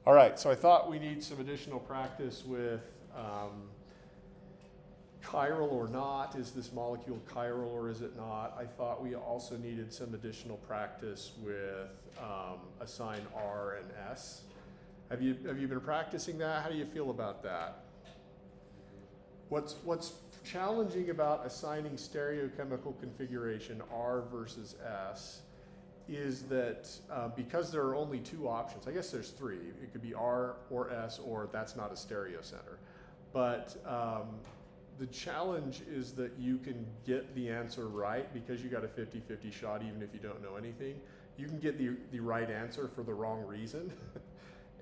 All right, so I thought we need some additional practice with chiral or not. Is this molecule chiral or is it not? I thought we also needed some additional practice with assign R and S. Have you been practicing that? How do you feel about that? What's challenging about assigning stereochemical configuration R versus S is that because there are only two options, I guess there's three. It could be R or S, or that's not a stereocenter. But the challenge is that you can get the answer right because you got a 50-50 shot even if you don't know anything. You can get the right answer for the wrong reason.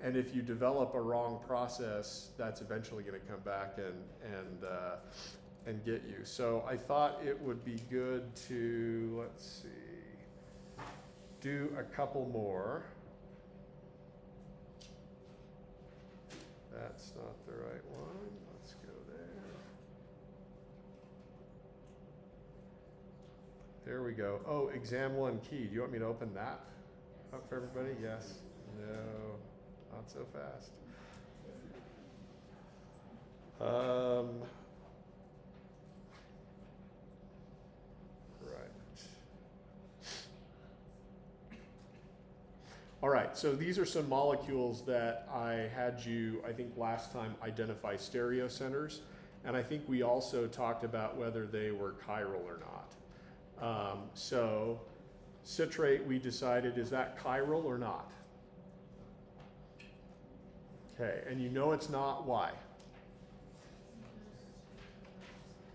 And if you develop a wrong process, that's eventually going to come back and get you. So I thought it would be good to, let's see, do a couple more. That's not the right one. Let's go there. There we go. Oh, exam one key. Do you want me to open that up for everybody? Yes. No. Not so fast. Right. All right, so these are some molecules that I had you, I think last time, identify stereocenters. And I think we also talked about whether they were chiral or not. So citrate, we decided, is that chiral or not? Okay, and you know it's not, why?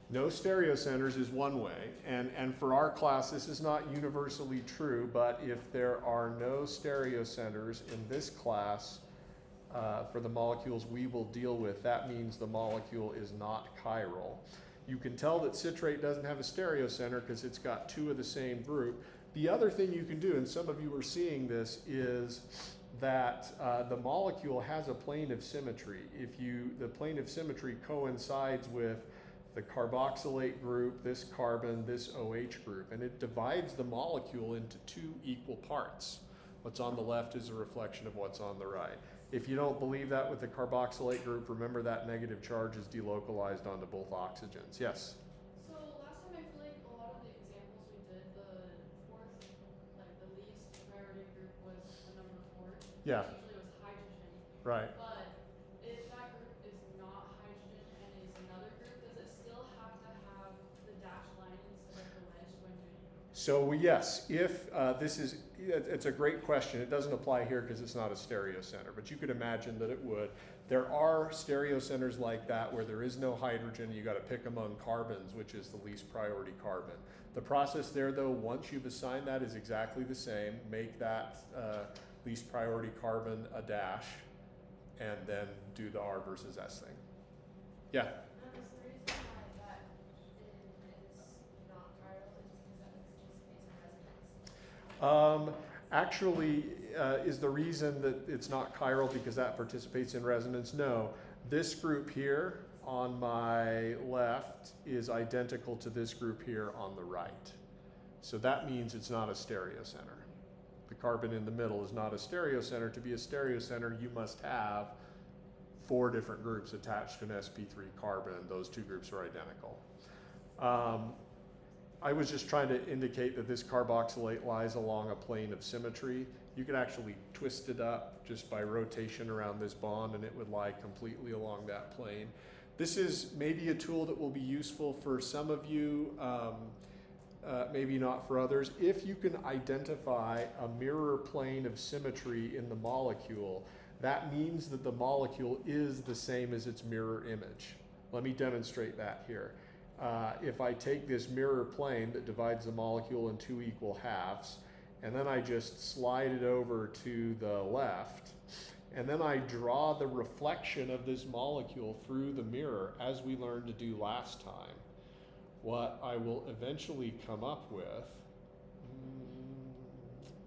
No stereocenters is one way, and for our class this is not universally true, but if there are no stereocenters in this class for the molecules we will deal with, that means the molecule is not chiral. You can tell that citrate doesn't have a stereocenter because it's got two of the same group. The other thing you can do, and some of you are seeing this, is that the molecule has a plane of symmetry. The plane of symmetry coincides with the carboxylate group, this carbon, this OH group, and it divides the molecule into two equal parts. What's on the left is a reflection of what's on the right. If you don't believe that with the carboxylate group, remember that negative charge is delocalized onto both oxygens. Yes? So last time I feel like a lot of the examples we did, the fourth, like the least priority group was the number 4. Yeah. Which usually was hydrogen. Right. But if that group is not hydrogen and is another group, does it still have to have the dashed line instead of the wedge when doing it? So yes, if it's a great question. It doesn't apply here because it's not a stereocenter, but you could imagine that it would. There are stereocenters like that where there is no hydrogen. You got to pick among carbons, which is the least priority carbon. The process there, though, once you've assigned that, is exactly the same. Make that least priority carbon a dash, and then do the R versus S thing. Yeah? Actually, is the reason that it's not chiral because that participates in resonance? No. This group here on my left is identical to this group here on the right. So that means it's not a stereocenter. The carbon in the middle is not a stereocenter. To be a stereocenter, you must have 4 different groups attached to an sp3 carbon. Those 2 groups are identical. I was just trying to indicate that this carboxylate lies along a plane of symmetry. You could actually twist it up just by rotation around this bond and it would lie completely along that plane. This is maybe a tool that will be useful for some of you, maybe not for others. If you can identify a mirror plane of symmetry in the molecule, that means that the molecule is the same as its mirror image. Let me demonstrate that here. If I take this mirror plane that divides the molecule in 2 equal halves, and then I just slide it over to the left, and then I draw the reflection of this molecule through the mirror as we learned to do last time, what I will eventually come up with,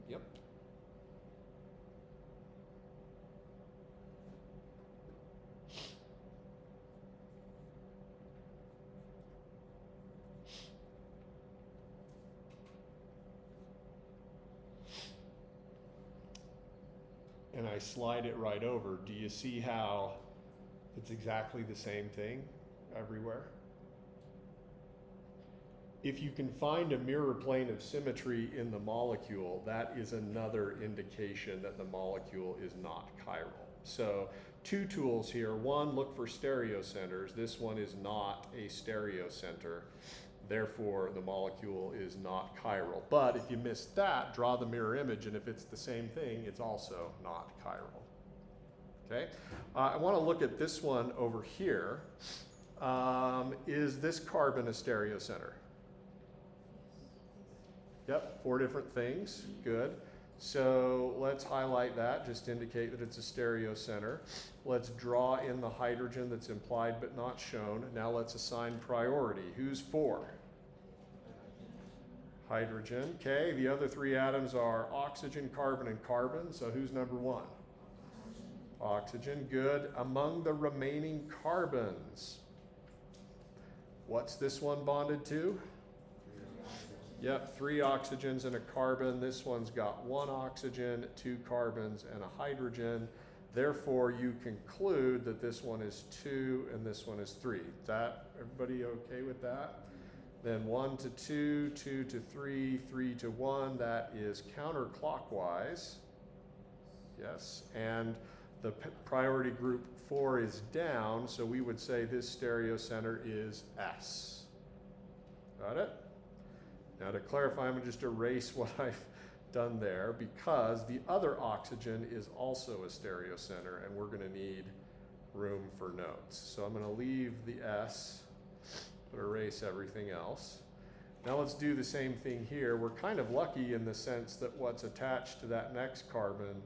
yep. and I slide it right over, do you see how it's exactly the same thing everywhere? If you can find a mirror plane of symmetry in the molecule, that is another indication that the molecule is not chiral. So 2 tools here. One, look for stereocenters. This one is not a stereocenter. Therefore, the molecule is not chiral. But if you missed that, draw the mirror image, and if it's the same thing, it's also not chiral. Okay? I want to look at this one over here. Is this carbon a stereocenter? Yep, 4 different things. Good. So let's highlight that, just indicate that it's a stereocenter. Let's draw in the hydrogen that's implied but not shown. Now let's assign priority. Who's 4? Hydrogen. Okay, the other 3 atoms are oxygen, carbon, and carbon. So who's number 1? Oxygen. Good. Among the remaining carbons, what's this one bonded to? Yep, 3 oxygens and a carbon. This one's got 1 oxygen, 2 carbons, and a hydrogen. Therefore, you conclude that this one is 2 and this one is 3. Is that everybody okay with that? Then 1 to 2, 2 to 3, 3 to 1. That is counterclockwise. Yes, and the priority group 4 is down, so we would say this stereocenter is S. Got it? Now to clarify, I'm going to just erase what I've done there because the other oxygen is also a stereocenter and we're going to need room for notes. So I'm going to leave the S, but erase everything else. Now let's do the same thing here. We're kind of lucky in the sense that what's attached to that next carbon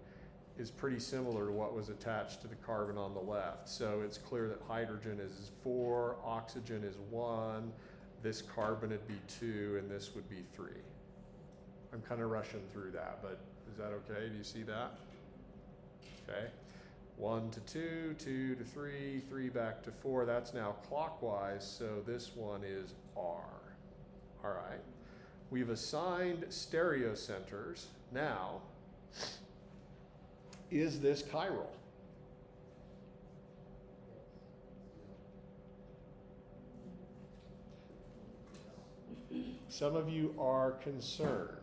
is pretty similar to what was attached to the carbon on the left. So it's clear that hydrogen is 4, oxygen is 1, this carbon would be 2, and this would be 3. I'm kind of rushing through that, but is that okay? Do you see that? Okay. 1 to 2, 2 to 3, 3 back to 4. That's now clockwise, so this one is R. All right. We've assigned stereocenters. Now, is this chiral? Some of you are concerned.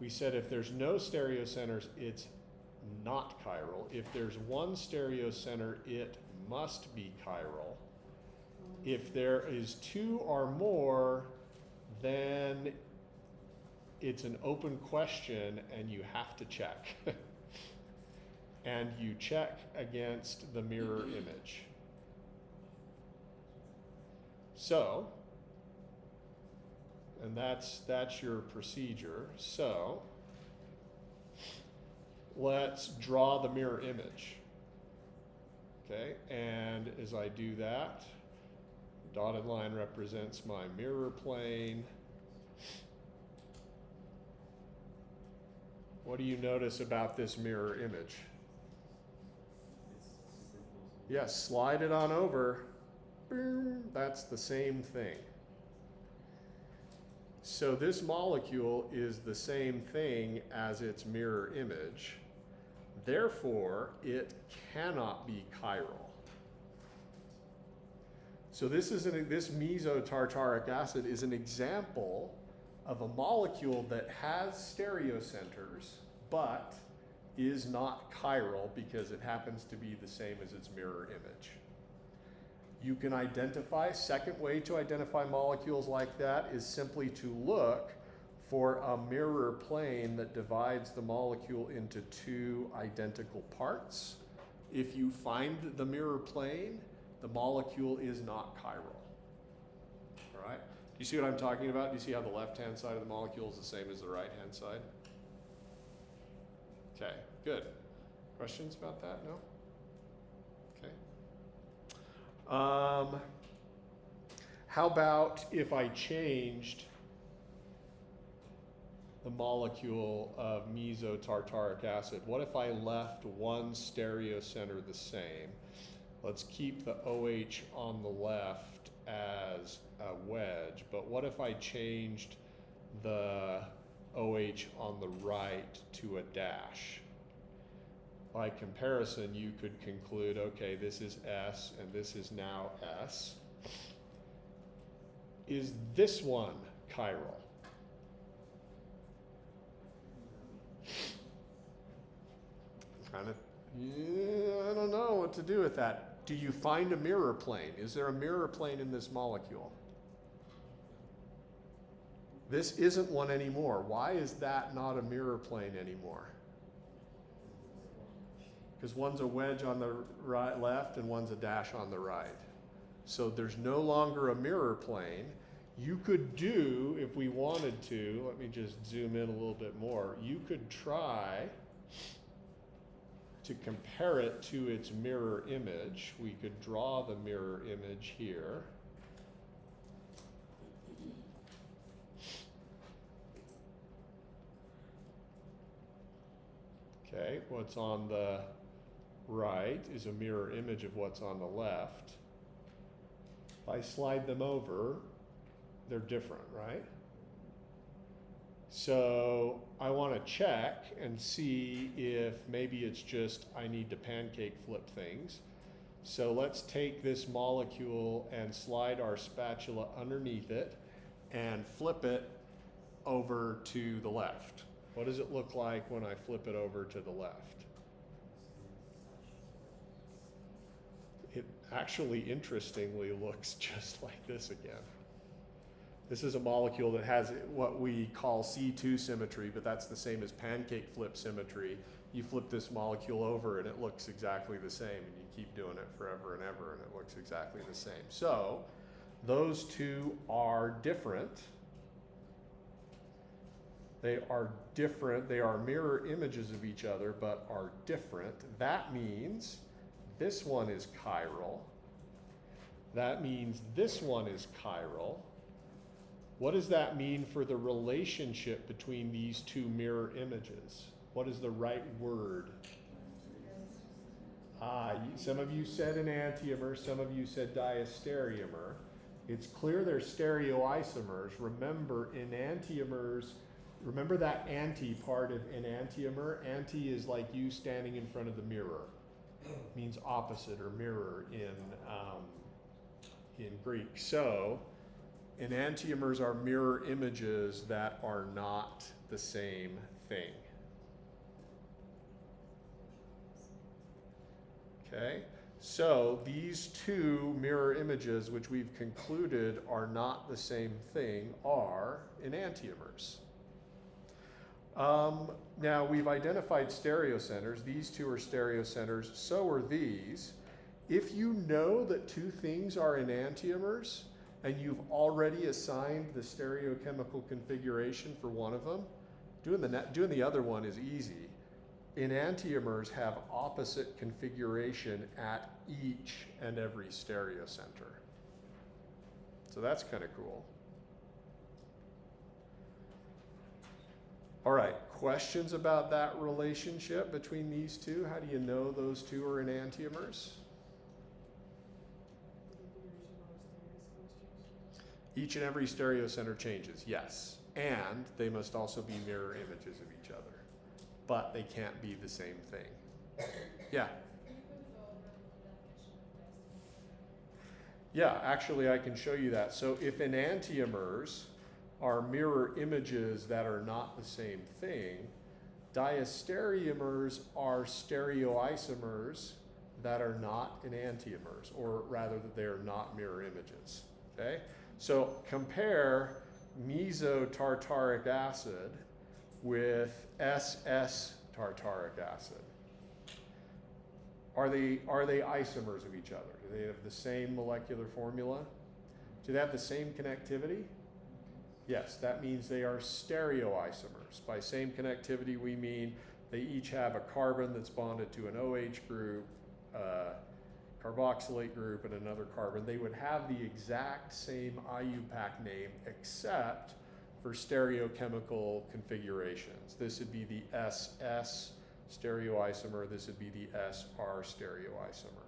We said if there's no stereocenters, it's not chiral. If there's 1 stereocenter, it must be chiral. If there is 2 or more, then it's an open question and you have to check. And you check against the mirror image. So, and that's your procedure. So let's draw the mirror image. Okay, and as I do that, dotted line represents my mirror plane. What do you notice about this mirror image? Yes, slide it on over. Boom, that's the same thing. So this molecule is the same thing as its mirror image. Therefore, it cannot be chiral. So this mesotartaric acid is an example of a molecule that has stereocenters, but is not chiral because it happens to be the same as its mirror image. You can identify, second way to identify molecules like that is simply to look for a mirror plane that divides the molecule into 2 identical parts. If you find the mirror plane, the molecule is not chiral. All right? Do you see what I'm talking about? Do you see how the left-hand side of the molecule is the same as the right-hand side? Okay, good. Questions about that? No? Okay. How about if I changed the molecule of mesotartaric acid? What if I left 1 stereocenter the same? Let's keep the OH on the left as a wedge, but what if I changed the OH on the right to a dash? by comparison, you could conclude, okay, this is S and this is now S. Is this one chiral? Kind of, yeah, I don't know what to do with that. Do you find a mirror plane? Is there a mirror plane in this molecule? This isn't one anymore. Why is that not a mirror plane anymore? Because one's a wedge on the right, left and one's a dash on the right. So there's no longer a mirror plane. You could do, if we wanted to, let me just zoom in a little bit more, you could try to compare it to its mirror image. We could draw the mirror image here. Okay, what's on the right is a mirror image of what's on the left. If I slide them over, they're different, right? So I want to check and see if maybe it's just I need to pancake flip things. So let's take this molecule and slide our spatula underneath it and flip it over to the left. What does it look like when I flip it over to the left? It actually, interestingly, looks just like this again. This is a molecule that has what we call C2 symmetry, but that's the same as pancake flip symmetry. You flip this molecule over and it looks exactly the same, and you keep doing it forever and ever, and it looks exactly the same. So those two are different. They are different. They are mirror images of each other, but are different. That means this one is chiral. That means this one is chiral. What does that mean for the relationship between these two mirror images? What is the right word? Some of you said enantiomer, some of you said diastereomer. It's clear they're stereoisomers. Remember, enantiomers, remember that anti part of enantiomer? Anti is like you standing in front of the mirror. It means opposite or mirror in Greek. So enantiomers are mirror images that are not the same thing. Okay, so these two mirror images, which we've concluded are not the same thing, are enantiomers. Now we've identified stereocenters. These two are stereocenters, so are these. If you know that two things are enantiomers, and you've already assigned the stereochemical configuration for one of them, doing the other one is easy. Enantiomers have opposite configuration at each and every stereocenter. So that's kind of cool. All right, questions about that relationship between these two? How do you know those two are enantiomers? Each and every stereocenter changes, yes. And they must also be mirror images of each other. But they can't be the same thing. Yeah? Yeah, actually I can show you that. So if enantiomers are mirror images that are not the same thing, diastereomers are stereoisomers that are not enantiomers, or rather that they are not mirror images, okay? So compare mesotartaric acid with SS tartaric acid. Are they isomers of each other? Do they have the same molecular formula? Do they have the same connectivity? Yes, that means they are stereoisomers. By same connectivity, we mean they each have a carbon that's bonded to an OH group, carboxylate group, and another carbon. They would have the exact same IUPAC name except for stereochemical configurations. This would be the SS stereoisomer, this would be the SR stereoisomer.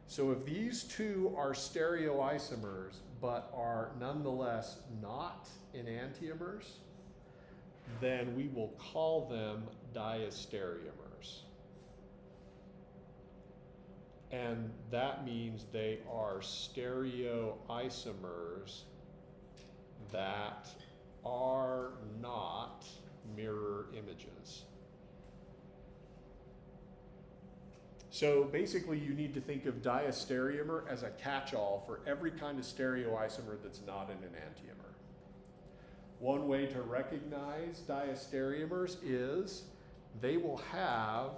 So if these two are stereoisomers but are nonetheless not enantiomers, then we will call them diastereomers. And that means they are stereoisomers that are not mirror images. So basically you need to think of diastereomer as a catch-all for every kind of stereoisomer that's not in an enantiomer. One way to recognize diastereomers is they will have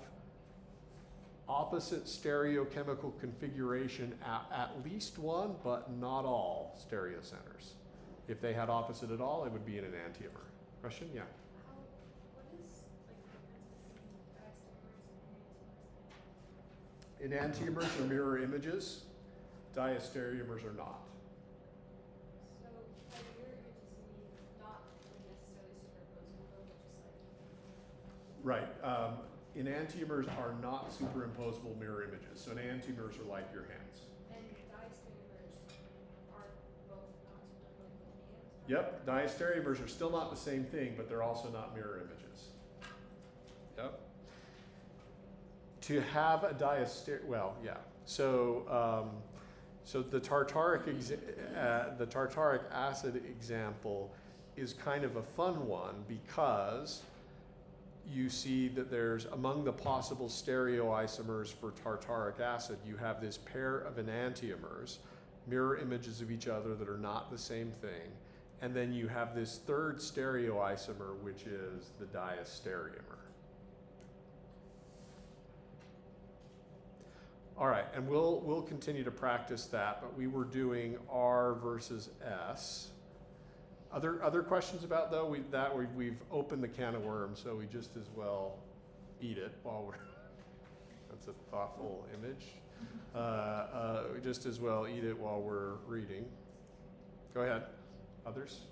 opposite stereochemical configuration at least one, but not all stereocenters. If they had opposite at all, it would be in an enantiomer. Question? Yeah. What is like the difference between diastereomers and Enantiomers are mirror images. Diastereomers are not. So by mirror images you mean not like necessarily superimposable, but just like Right. Enantiomers are not superimposable mirror images. So enantiomers are like your hands. and diastereomers are both not superimposable and Yep. Diastereomers are still not the same thing, but they're also not mirror images. Yep. To have a well, yeah. So, so the tartaric acid example is kind of a fun one because you see that there's, among the possible stereoisomers for tartaric acid, you have this pair of enantiomers, mirror images of each other that are not the same thing. And then you have this third stereoisomer, which is the diastereomer. All right, and we'll continue to practice that, but we were doing R versus S. Other questions about though? We've opened the can of worms, so we just as well eat it while we're. That's a thoughtful image. We just as well eat it while we're reading. Go ahead. Others?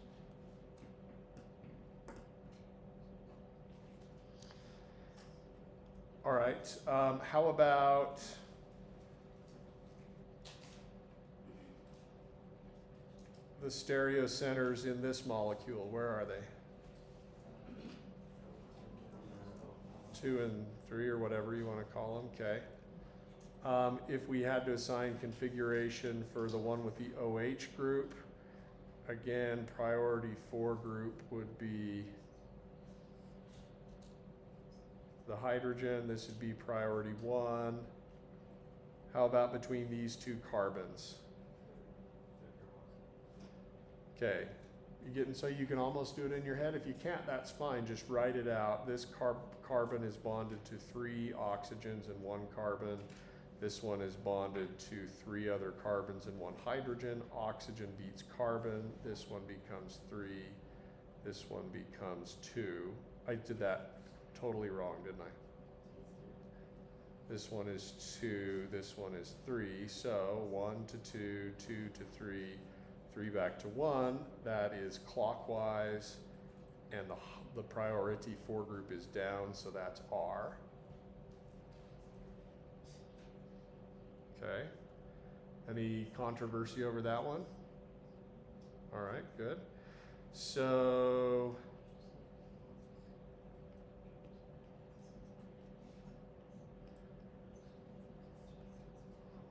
All right. How about? The stereocenters in this molecule, where are they? 2 and 3 or whatever you want to call them, okay. If we had to assign configuration for the one with the OH group, again, priority 4 group would be the hydrogen. This would be priority 1. How about between these two carbons? Okay, so you can almost do it in your head. If you can't, that's fine. Just write it out. This carbon is bonded to 3 oxygens and 1 carbon. This one is bonded to 3 other carbons and 1 hydrogen. Oxygen beats carbon. This one becomes 3. This one becomes 2. I did that totally wrong, didn't I? This one is 2. This one is 3. So 1 to 2, 2 to 3. 3 back to 1, that is clockwise, and the priority 4 group is down, so that's R. Okay. Any controversy over that one? All right, good. So,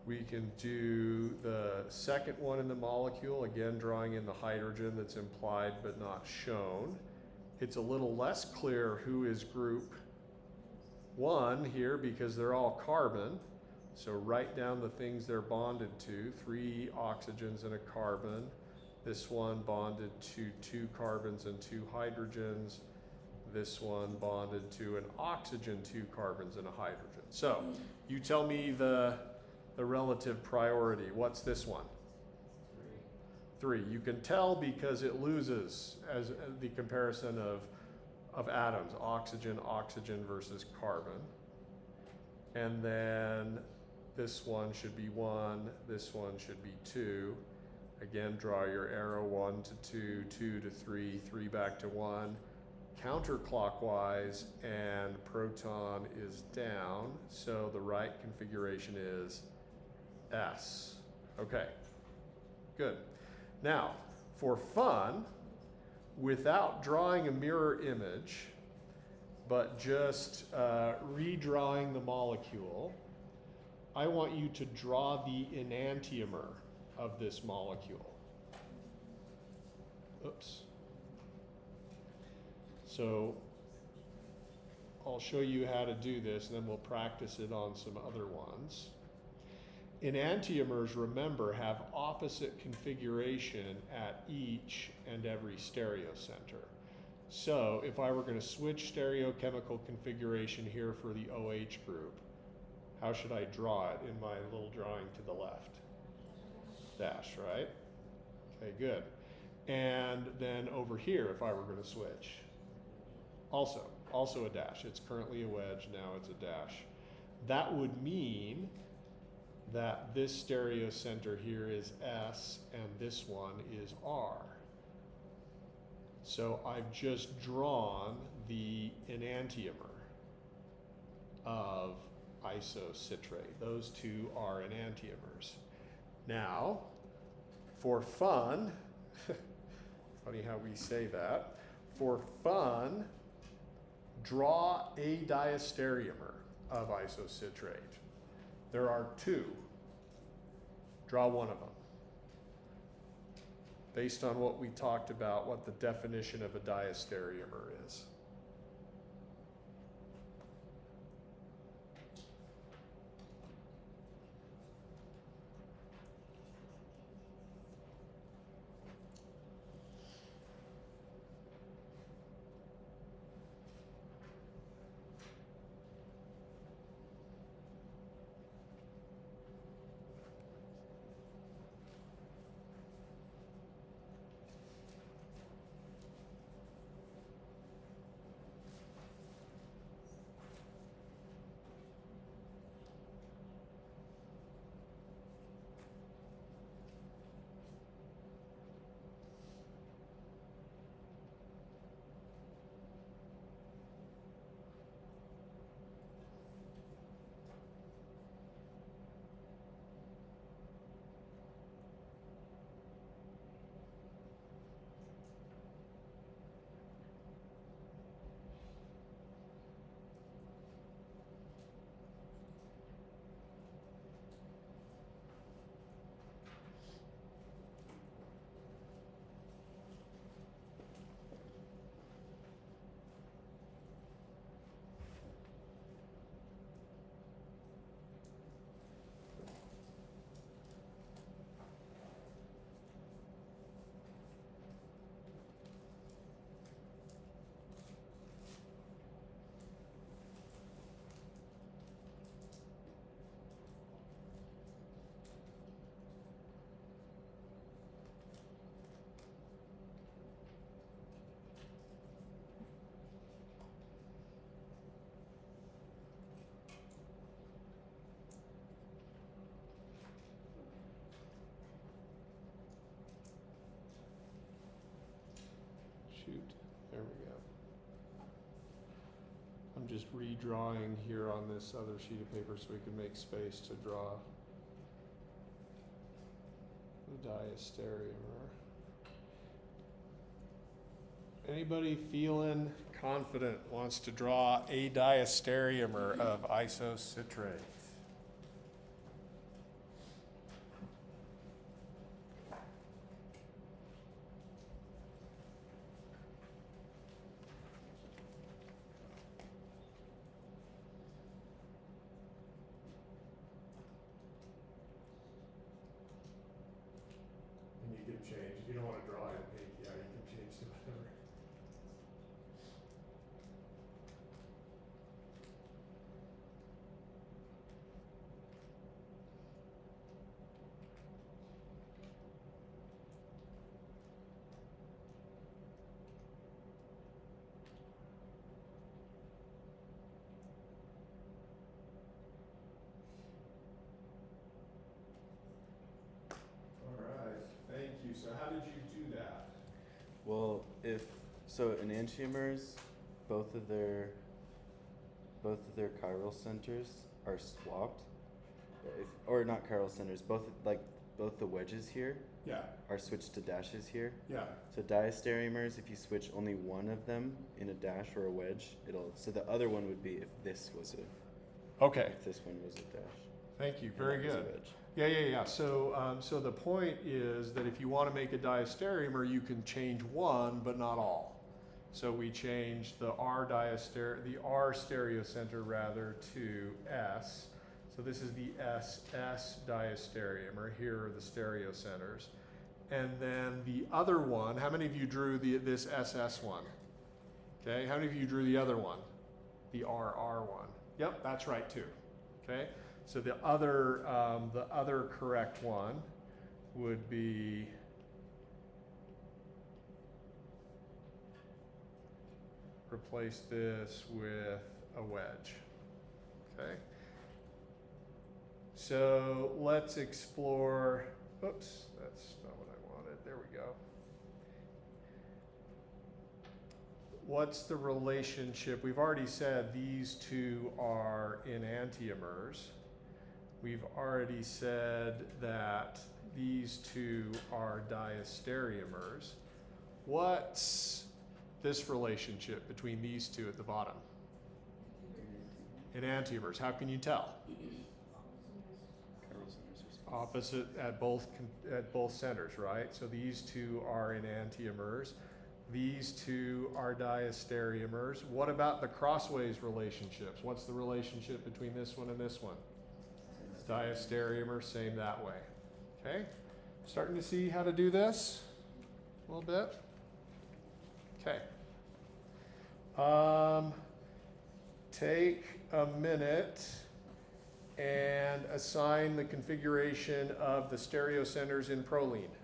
we can do the second one in the molecule, again drawing in the hydrogen that's implied but not shown. It's a little less clear who is group 1 here because they're all carbon. So write down the things they're bonded to, 3 oxygens and a carbon. This one bonded to 2 carbons and 2 hydrogens. This one bonded to an oxygen, 2 carbons and a hydrogen. So you tell me the relative priority. What's this one? 3. You can tell because it loses as the comparison of atoms, oxygen versus carbon. And then this one should be 1, this one should be 2. Again, draw your arrow 1 to 2, 2 to 3, 3 back to 1. Counterclockwise, and proton is down, so the right configuration is S. Okay, good. Now, for fun, without drawing a mirror image, but just redrawing the molecule, I want you to draw the enantiomer of this molecule. Oops. So I'll show you how to do this, and then we'll practice it on some other ones. Enantiomers, remember, have opposite configuration at each and every stereocenter. So if I were going to switch stereochemical configuration here for the OH group, how should I draw it in my little drawing to the left? Dash, right? Okay, good. And then over here, if I were going to switch, also a dash. It's currently a wedge, now it's a dash. That would mean that this stereocenter here is S and this one is R. So I've just drawn the enantiomer of isocitrate. Those two are enantiomers. Now, for fun, funny how we say that, for fun, draw a diastereomer of isocitrate. There are two. Draw one of them. Based on what we talked about, what the definition of a diastereomer is. Shoot, there we go. I'm just redrawing here on this other sheet of paper so we can make space to draw the diastereomer. Anybody feeling confident wants to draw a diastereomer of isocitrate? And you can change, if you don't want to draw it in pink, yeah, you can change to whatever. All right, thank you. So how did you do that? Well, enantiomers, both of their chiral centers are swapped, or not chiral centers. Both the wedges here Yeah, are switched to dashes here. yeah. So diastereomers, if you switch only one of them in a dash or a wedge, so the other one would be if this one was a dash. Thank you. and Very that was a good. wedge. Yeah. So the point is that if you want to make a diastereomer, you can change one, but not all. So we changed the R stereocenter rather to S. So this is the SS diastereomer. Here are the stereocenters. And then the other one, how many of you drew this SS one? Okay, how many of you drew the other one? The RR one. Yep, that's right too. Okay, so the other correct one would be replace this with a wedge. Okay. So let's explore, oops, that's not what I wanted. There we go. What's the relationship? We've already said these two are enantiomers. We've already said that these two are diastereomers. What's this relationship between these two at the bottom? Enantiomers. How can you tell? Chiral centers are spaces. Opposite at both centers, right? So these two are enantiomers. These two are diastereomers. What about the crossways relationships? What's the relationship between this one and this one? Diastereomer, same that way. Okay? Starting to see how to do this a little bit? Okay. Take a minute and assign the configuration of the stereocenters in proline.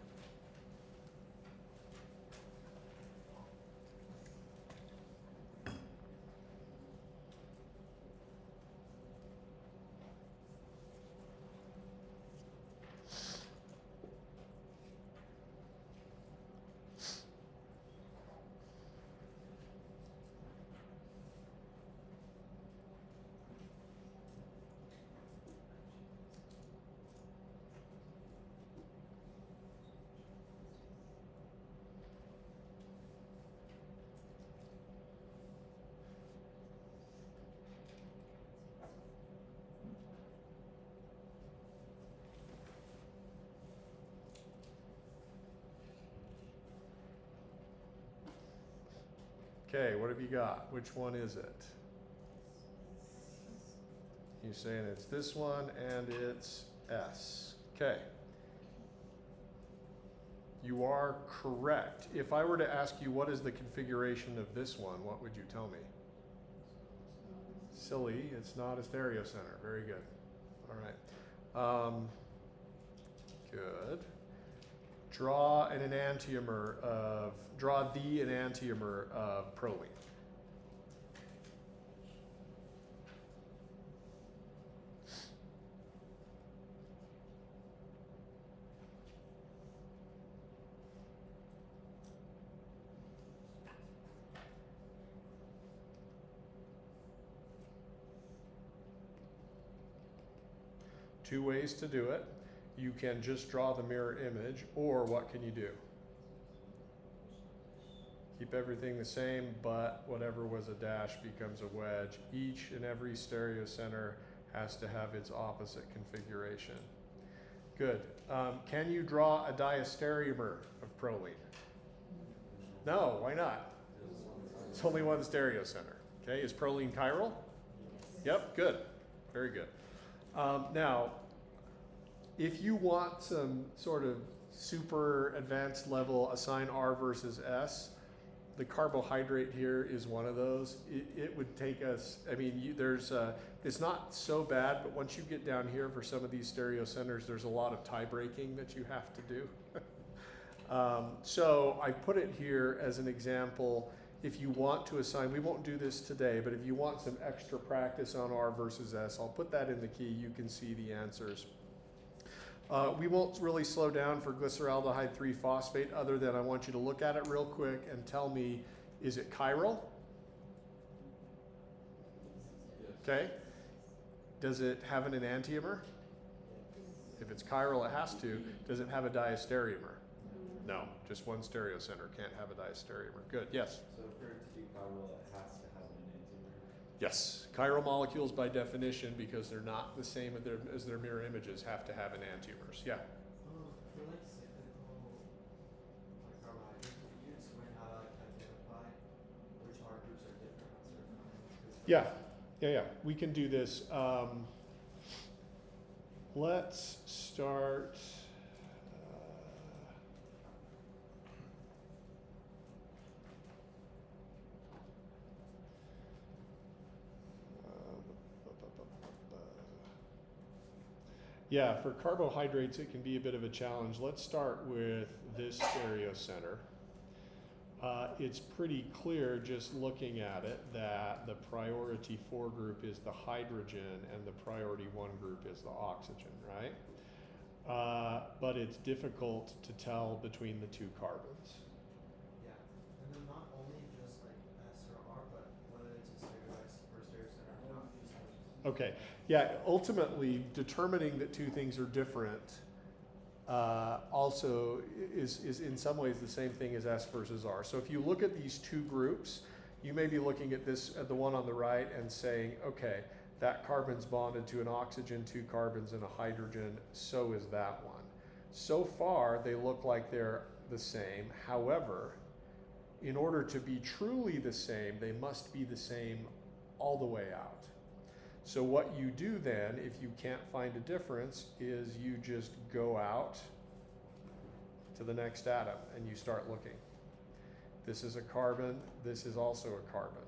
Okay, what have you got? Which one is it? You're saying it's this one and it's S. Okay. You are correct. If I were to ask you what is the configuration of this one, what would you tell me? Silly, it's not a stereocenter. Very good. All right. Good. Draw the enantiomer of proline. Two ways to do it. You can just draw the mirror image, or what can you do? Keep everything the same, but whatever was a dash becomes a wedge. Each and every stereocenter has to have its opposite configuration. Good. Can you draw a diastereomer of proline? No, why not? It's only one stereocenter. Okay, is proline chiral? Yep, good. Very good. Now, if you want some sort of super advanced level, assign R versus S, the carbohydrate here is one of those. It would take us, I mean, it's not so bad, but once you get down here for some of these stereocenters, there's a lot of tie breaking that you have to do. So I put it here as an example. If you want to assign, we won't do this today, but if you want some extra practice on R versus S, I'll put that in the key. You can see the answers. We won't really slow down for glyceraldehyde 3-phosphate other than I want you to look at it real quick and tell me, is it chiral? Okay. Does it have an enantiomer? If it's chiral, it has to. Does it have a diastereomer? No, just one stereocenter can't have a diastereomer. Good, yes? So for it to be chiral, it has to have an enantiomer. Yes, chiral molecules by definition, because they're not the same as their mirror images, have to have enantiomers. Yeah. For like cyclical like carbohydrates, could you explain how to like identify which R groups are different on certain lines? Yeah. We can do this. Let's start. Yeah, for carbohydrates, it can be a bit of a challenge. Let's start with this stereocenter. It's pretty clear just looking at it that the priority 4 group is the hydrogen and the priority 1 group is the oxygen, right? But it's difficult to tell between the 2 carbons. Yeah. And then not only just like S or R, but whether it's a stereoized or stereocenter or not. Okay, yeah, ultimately determining that 2 things are different also is in some ways the same thing as S versus R. So if you look at these 2 groups, you may be looking at the one on the right and saying, okay, that carbon's bonded to an oxygen, 2 carbons and a hydrogen, so is that one. So far, they look like they're the same. However, in order to be truly the same, they must be the same all the way out. So what you do then, if you can't find a difference, is you just go out to the next atom and you start looking. This is a carbon, this is also a carbon.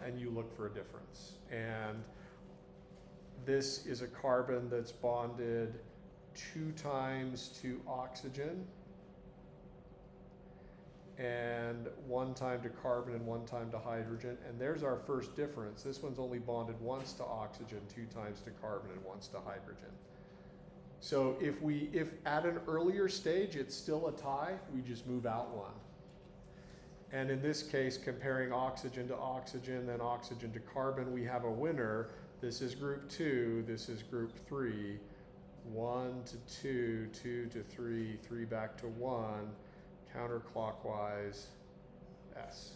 And you look for a difference. And this is a carbon that's bonded 2 times to oxygen and 1 time to carbon and 1 time to hydrogen. And there's our first difference. This one's only bonded once to oxygen, 2 times to carbon and once to hydrogen. So if at an earlier stage it's still a tie, we just move out 1. And in this case, comparing oxygen to oxygen, then oxygen to carbon, we have a winner. This is group 2, this is group 3. 1 to 2, 2 to 3, 3 back to 1, counterclockwise, S.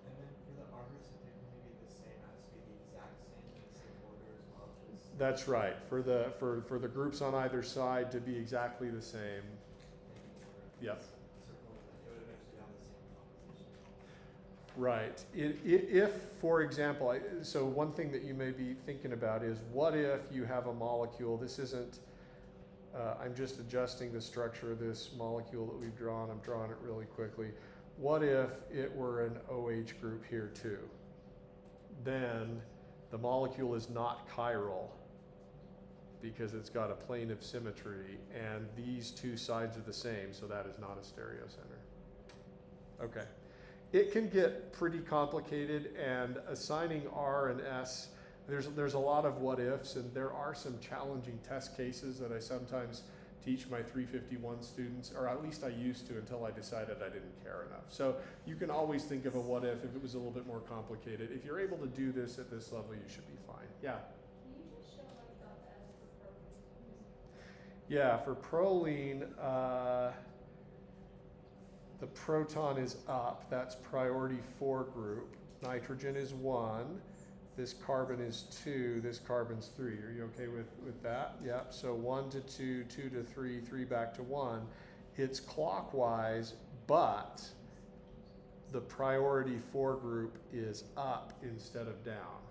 And then for the R groups, if they can be the same, it has to be the exact same in the same order as well. Just That's right. For the groups on either side to be exactly the same. Yep. circle, it would eventually have the same composition. Right. If, for example, so one thing that you may be thinking about is, what if you have a molecule, this isn't, I'm just adjusting the structure of this molecule that we've drawn, I'm drawing it really quickly. What if it were an OH group here too? Then the molecule is not chiral because it's got a plane of symmetry and these 2 sides are the same, so that is not a stereocenter. Okay. It can get pretty complicated, and assigning R and S, there's a lot of what ifs, and there are some challenging test cases that I sometimes teach my 351 students, or at least I used to until I decided I didn't care enough. So you can always think of a what if it was a little bit more complicated. If you're able to do this at this level, you should be fine. Yeah? Can you just show how you got the S for protein? Yeah, for proline, the proton is up. That's priority 4 group. Nitrogen is 1. This carbon is 2. This carbon's 3. Are you okay with that? Yep. So 1 to 2, 2 to 3, 3 back to 1. It's clockwise, but the priority 4 group is up instead of down.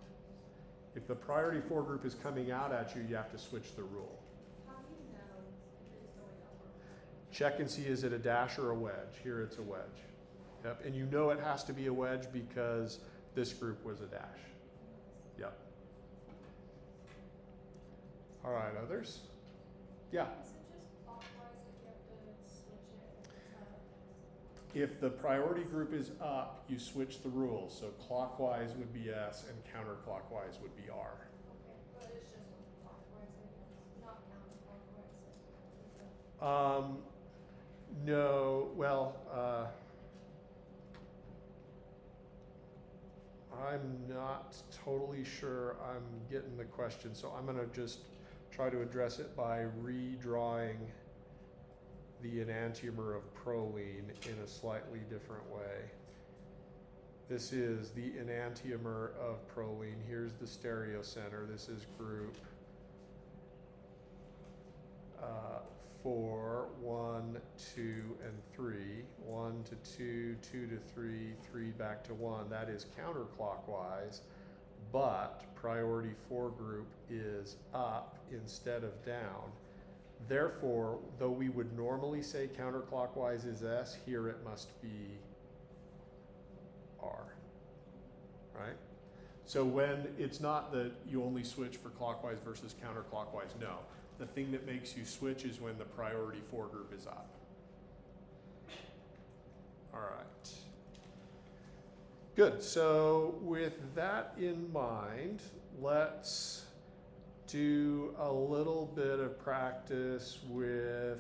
If the priority 4 group is coming out at you, you have to switch the rule. How do you know if it's going up or down? Check and see, is it a dash or a wedge? Here it's a wedge. Yep, and you know it has to be a wedge because this group was a dash. Yep. All right, others? Yeah. Is it just clockwise if you have to switch it? If the priority group is up, you switch the rules. So clockwise would be S and counterclockwise would be R. Okay, but it's just clockwise, I guess, not counterclockwise. No, well, I'm not totally sure I'm getting the question, so I'm gonna just try to address it by redrawing the enantiomer of proline in a slightly different way. This is the enantiomer of proline. Here's the stereocenter. This is group 4, 1, 2, and 3. 1 to 2, 2 to 3, 3 back to 1. That is counterclockwise, but priority 4 group is up instead of down. Therefore, though we would normally say counterclockwise is S, here it must be R, right? So when it's not that you only switch for clockwise versus counterclockwise, no. The thing that makes you switch is when the priority 4 group is up. All right. Good, so with that in mind, let's do a little bit of practice with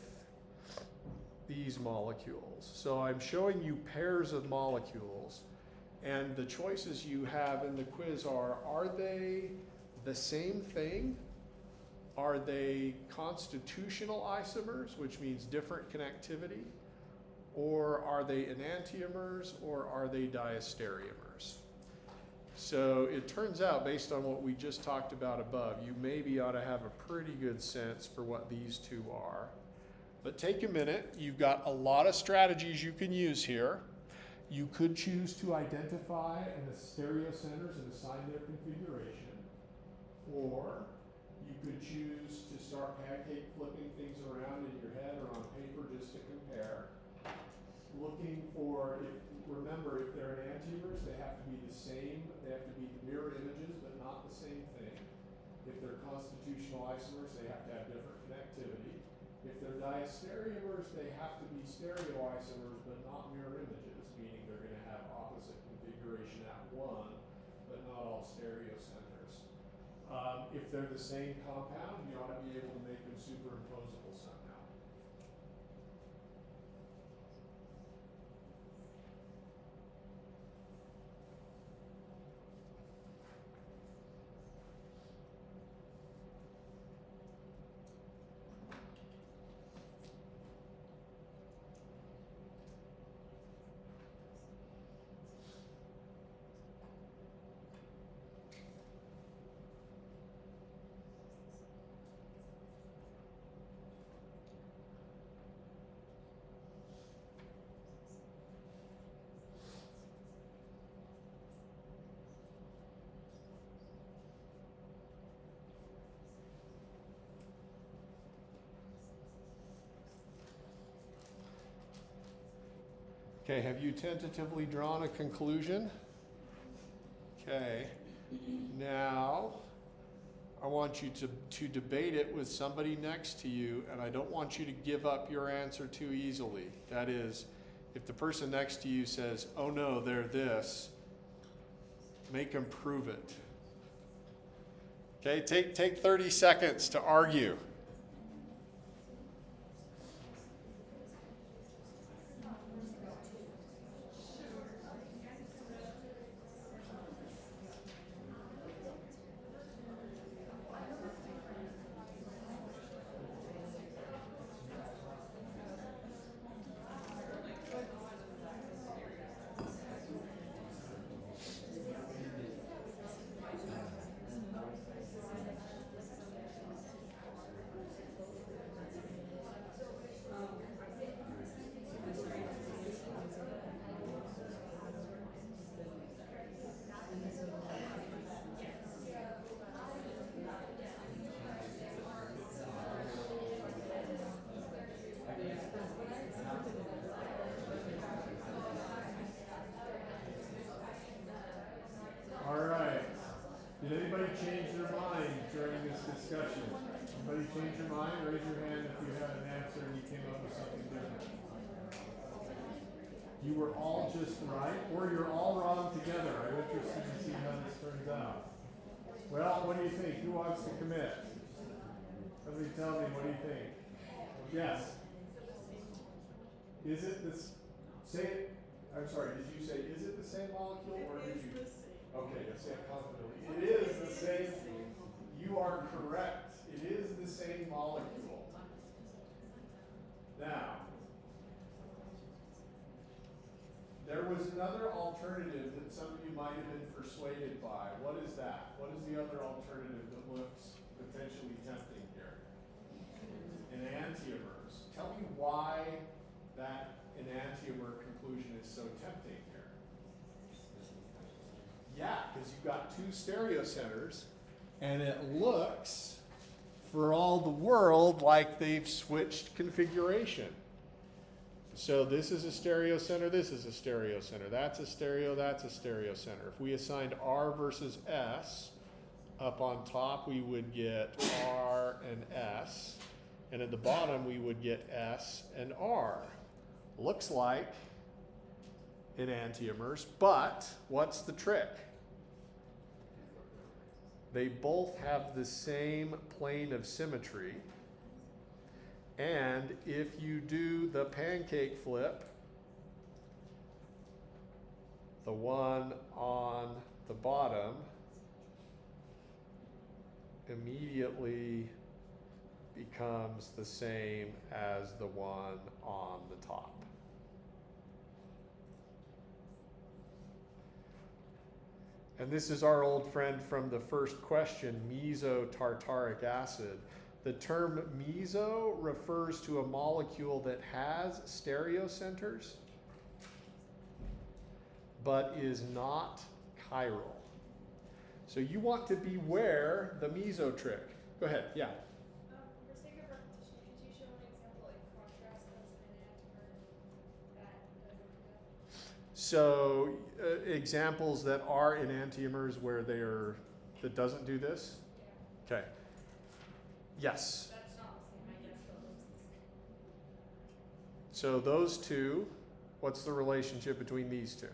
these molecules. So I'm showing you pairs of molecules, and the choices you have in the quiz are they the same thing? Are they constitutional isomers, which means different connectivity? Or are they enantiomers, or are they diastereomers? So it turns out, based on what we just talked about above, you maybe ought to have a pretty good sense for what these two are. But take a minute. You've got a lot of strategies you can use here. You could choose to identify the stereocenters and assign their configuration, or you could choose to start pancake flipping things around in your head or on paper just to compare. Looking for, remember, if they're enantiomers, they have to be the same, they have to be mirror images, but not the same thing. If they're constitutional isomers, they have to have different connectivity. If they're diastereomers, they have to be stereoisomers, but not mirror images, meaning they're going to have opposite configuration at 1, but not all stereocenters. If they're the same compound, you ought to be able to make them superimposable somehow. Okay, have you tentatively drawn a conclusion? Okay, now I want you to debate it with somebody next to you, and I don't want you to give up your answer too easily. That is, if the person next to you says, oh no, they're this, make them prove it. Okay, take 30 seconds to argue. Did anybody change their mind during this discussion? Anybody change your mind? Raise your hand if you had an answer and you came up with something different. You were all just right, or you're all wrong together. I'm interested to see how this turns out. Well, what do you think? Who wants to commit? Somebody tell me, what do you think? Yes. Is it this? Say it. I'm sorry, did you say, is it the same molecule, or did you? Okay, let's say it confidently. It is the same. You are correct. It is the same molecule. Now, there was another alternative that some of you might have been persuaded by. What is that? What is the other alternative that looks potentially tempting here? Enantiomers. Tell me why that enantiomer conclusion is so tempting here. Yeah, because you've got two stereocenters, and it looks, for all the world, like they've switched configuration. So this is a stereo center, this is a stereo center. That's a stereo, that's a stereo center. If we assigned R versus S, up on top we would get R and S, and at the bottom we would get S and R. Looks like enantiomers, but what's the trick? They both have the same plane of symmetry. And if you do the pancake flip, the one on the bottom immediately becomes the same as the one on the top. And this is our old friend from the first question, mesotartaric acid. The term meso refers to a molecule that has stereocenters, but is not chiral. So you want to beware the meso trick. Go ahead, yeah. For sake of repetition, could you show an example like contrast that's an enantiomer that doesn't do that? So examples that are enantiomers where they are, that doesn't do this? Yeah. Okay. Yes. That's not the same, I guess, but looks the same. So those two, what's the relationship between these two?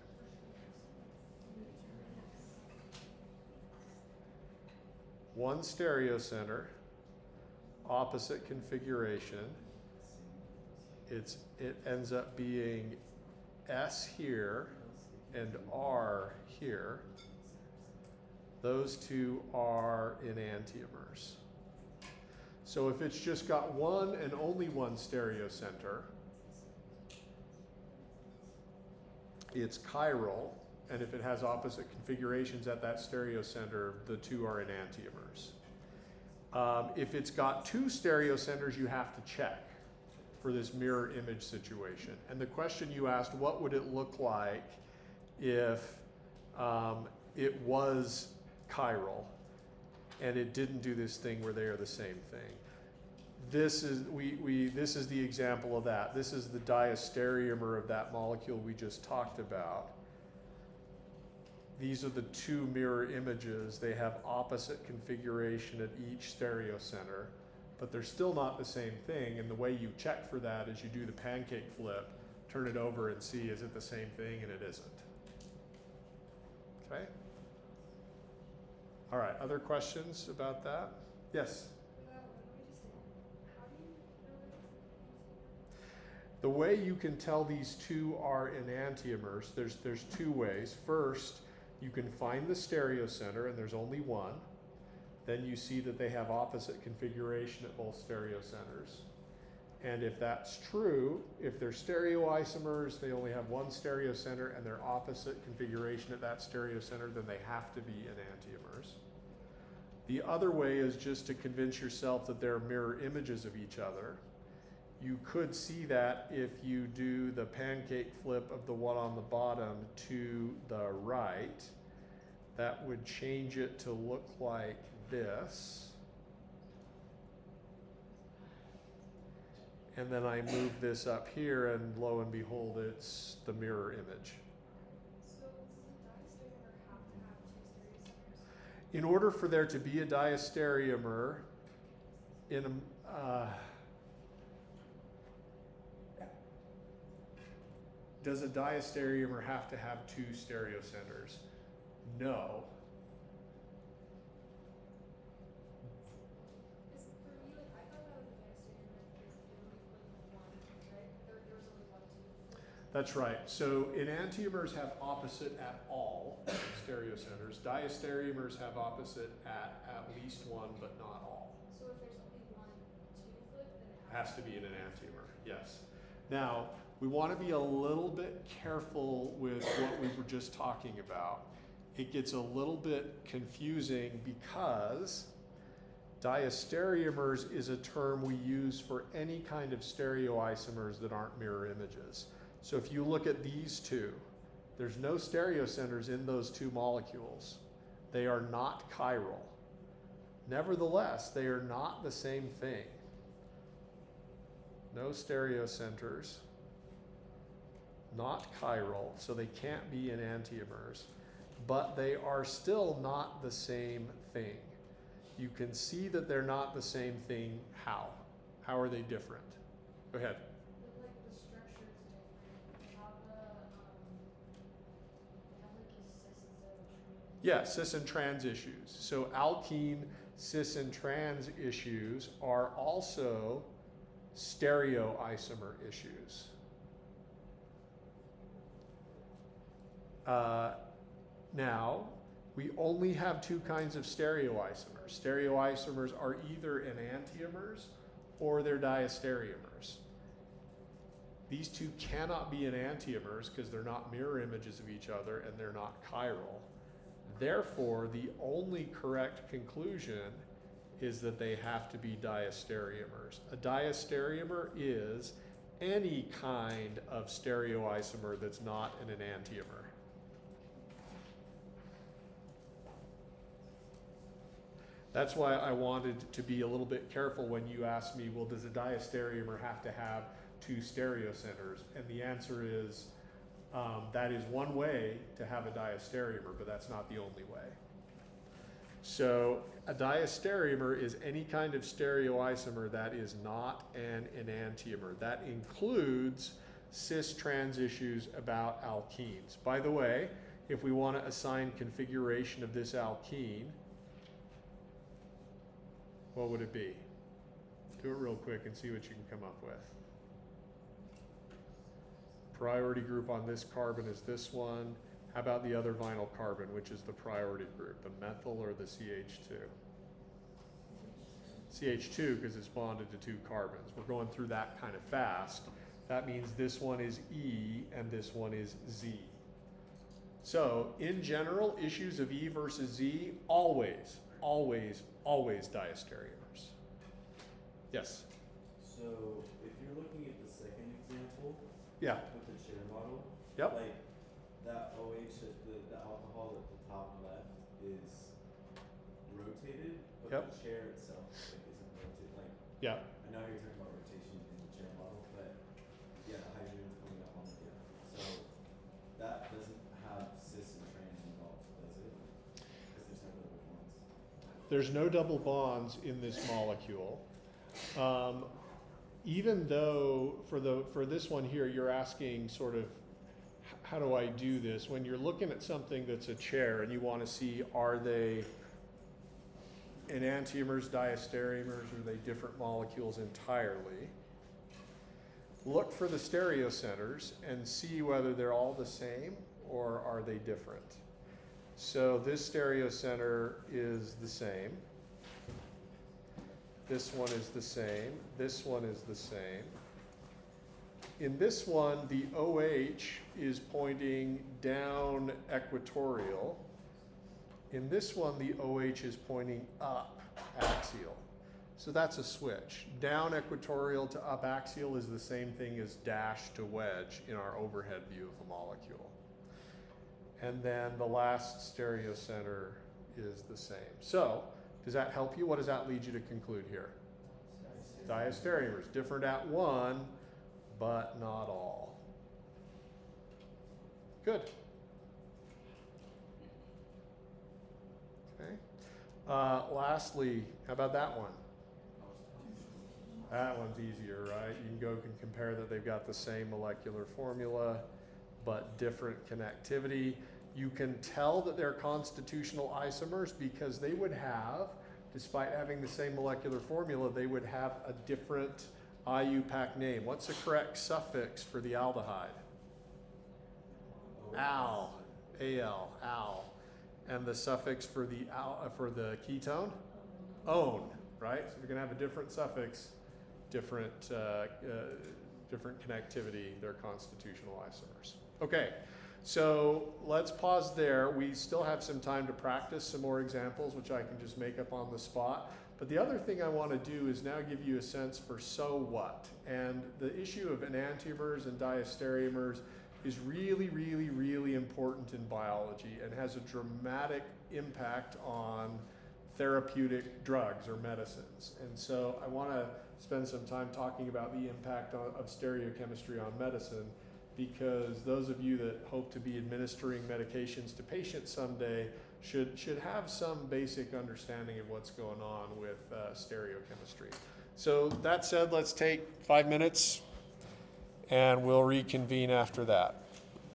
One stereocenter, opposite configuration. It ends up being S here and R here. Those two are enantiomers. So if it's just got one and only one stereocenter, it's chiral, and if it has opposite configurations at that stereocenter, the two are enantiomers. If it's got two stereocenters, you have to check for this mirror image situation. And the question you asked, what would it look like if it was chiral and it didn't do this thing where they are the same thing? This is this is the example of that. This is the diastereomer of that molecule we just talked about. These are the two mirror images. They have opposite configuration at each stereocenter, but they're still not the same thing. And the way you check for that is you do the pancake flip, turn it over and see, is it the same thing? And it isn't. Okay? All right, other questions about that? Yes? The way you can tell these two are enantiomers, there's two ways. First, you can find the stereocenter, and there's only one. Then you see that they have opposite configuration at both stereocenters. And if that's true, if they're stereoisomers, they only have one stereocenter and they're opposite configuration at that stereocenter, then they have to be enantiomers. The other way is just to convince yourself that they're mirror images of each other. You could see that if you do the pancake flip of the one on the bottom to the right. That would change it to look like this. And then I move this up here, and lo and behold, it's the mirror image. So does a diastereomer have to have two stereocenters? In order for there to be a diastereomer in a does a diastereomer have to have two stereocenters? No. Because for me, like, I thought that was a diastereomer because you only flip one, right? There was only one, two. That's right. So enantiomers have opposite at all stereocenters. Diastereomers have opposite at least one, but not all. So if there's only one, two flip, then Has to be an enantiomer, yes. Now, we want to be a little bit careful with what we were just talking about. It gets a little bit confusing because diastereomers is a term we use for any kind of stereoisomers that aren't mirror images. So if you look at these two, there's no stereocenters in those two molecules. They are not chiral. Nevertheless, they are not the same thing. No stereocenters, not chiral, so they can't be enantiomers, but they are still not the same thing. You can see that they're not the same thing. How? How are they different? Go ahead. Like the structure is different. They have like a cis instead of a trans. Yeah, cis and trans issues. So alkene cis and trans issues are also stereoisomer issues. Now, we only have two kinds of stereoisomers. Stereoisomers are either enantiomers or they're diastereomers. These two cannot be enantiomers because they're not mirror images of each other and they're not chiral. Therefore, the only correct conclusion is that they have to be diastereomers. A diastereomer is any kind of stereoisomer that's not an enantiomer. That's why I wanted to be a little bit careful when you asked me, well, does a diastereomer have to have two stereocenters? And the answer is, that is one way to have a diastereomer, but that's not the only way. So a diastereomer is any kind of stereoisomer that is not an enantiomer. That includes cis-trans issues about alkenes. By the way, if we want to assign configuration of this alkene, what would it be? Do it real quick and see what you can come up with. Priority group on this carbon is this one. How about the other vinyl carbon, which is the priority group, the methyl or the CH2? CH2 because it's bonded to two carbons. We're going through that kind of fast. That means this one is E and this one is Z. So in general, issues of E versus Z, always, always, always diastereomers. Yes? So if you're looking at the second example Yeah. with the chair model, Yep. like that OH at the alcohol at the top left is rotated, but Yep. the chair itself like, isn't rotated. Like Yeah. I know you're talking about rotation in the chair model, but yeah, the hydrogen's coming up on the So that doesn't have cis and trans involved, does it? Because there's no double bonds. There's no double bonds in this molecule. Even though for this one here, you're asking sort of, how do I do this? When you're looking at something that's a chair and you want to see, are they enantiomers, diastereomers, or are they different molecules entirely? Look for the stereocenters and see whether they're all the same or are they different. So this stereocenter is the same. This one is the same. This one is the same. In this one, the OH is pointing down equatorial. In this one, the OH is pointing up axial. So that's a switch. Down equatorial to up axial is the same thing as dash to wedge in our overhead view of a molecule. And then the last stereocenter is the same. So, does that help you? What does that lead you to conclude here? Diastereomers, different at one, but not all. Good. Okay. Lastly, how about that one? That one's easier, right? You can go and compare that they've got the same molecular formula, but different connectivity. You can tell that they're constitutional isomers because they would have, despite having the same molecular formula, they would have a different IUPAC name. What's the correct suffix for the aldehyde? Al, Al, al. And the suffix for the ketone? On, right? So we're gonna have a different suffix, different different connectivity, they're constitutional isomers. Okay, so let's pause there. We still have some time to practice some more examples, which I can just make up on the spot. But the other thing I want to do is now give you a sense for so what. And the issue of enantiomers and diastereomers is really, really, really important in biology and has a dramatic impact on therapeutic drugs or medicines. And so I want to spend some time talking about the impact of stereochemistry on medicine, because those of you that hope to be administering medications to patients someday should have some basic understanding of what's going on with stereochemistry. So that said, let's take 5 minutes and we'll reconvene after that.